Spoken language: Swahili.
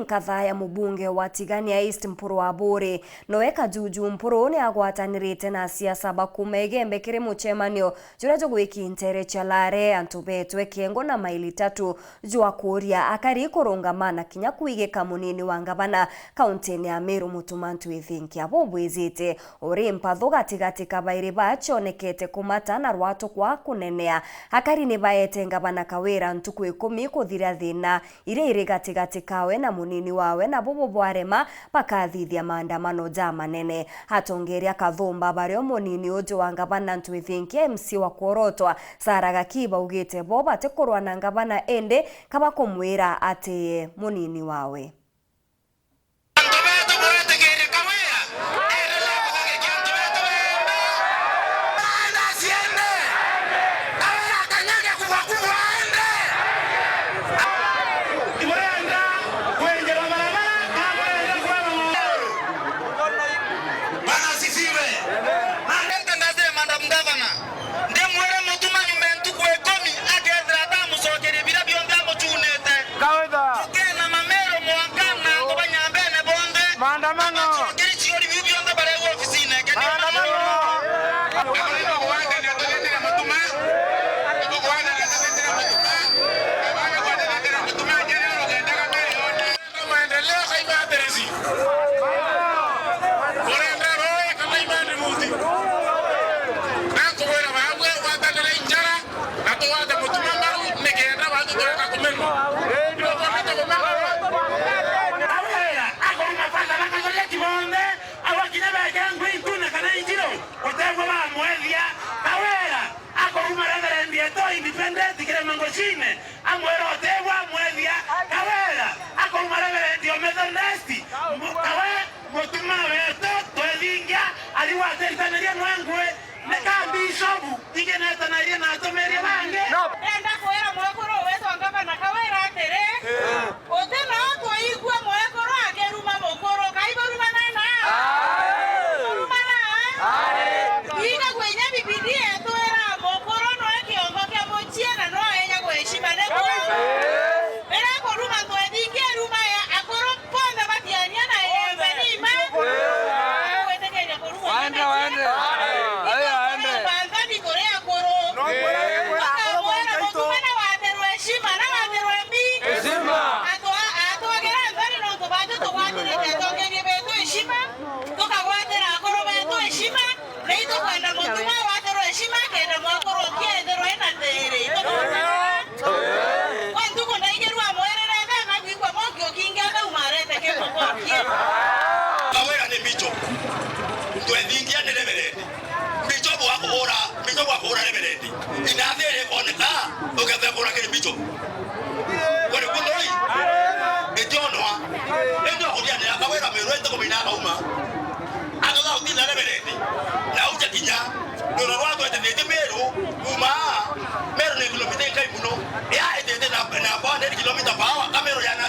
nkatha ya mubunge wa Tigania East Mpuru wa Buri noeka juju Mpuru ni agwatanirite na siasa bakumegembe kiri muchemanio jura jogwiki intere chalare antubetwe kiengo na maili 3 jua kuria akari kurungamana kinya kuigika munini wa ngabana kauntini ya Meru Mutumantu ithinki abo bwizite uri mpatho gatigati kabairi bachonekete kumata na rwato kwa kunenea akari ni baete ngabana Kawira ntuku 10 kuthira thina ire gatigati kawe na munini wawe na bobo bwarema pakathithia maandamano ja manene hatongeria kathumba bario munini ujo wa ngabana ntu ithinki MC wa Korotwa Sara Gakiba ugite boba tekorwa na ngabana ende kaba kumwira ati munini wawe independent kile mangochine amwero otegwa mwethia Kawira akomareverendio Methodist kawe mutuma weto twethingia aliwa aterithaneria nwangwe neka bishop igenetanaria na atomeria bange enda kwera mwekoro weto ngabana Kawira atere otena atwaigwa mwekoro akeruma mokoro kaiboruma nana rumana iga kwenya biblia twera mokoro no ekiongo kya mochiena no enya kweshima ne era koruma twethingia ruma ya akoro ponda batiania na yembe nima wetegeria koruma waende bandani korea koro no kwera motumana wateru heshima na wateru mbi heshima atwagera ndani no tobato tobatu nitongenie betu heshima tukagwatera akoro betu heshima leito kwenda motuma wateru heshima kenda mwakoro kiendero ena tere Kawira ni bicho twethingia ni reverend bicho wa kuhura reverend inathere koneka ugethe kura kiri bicho wale kunoi ejonwa endo kudia ni Kawira merwete kumina kauma agaga utina reverend na uja kinya noro rwatu etete Meru uma Meru ni kilomita kai muno ya etete na bande kilomita bawa Meru ya na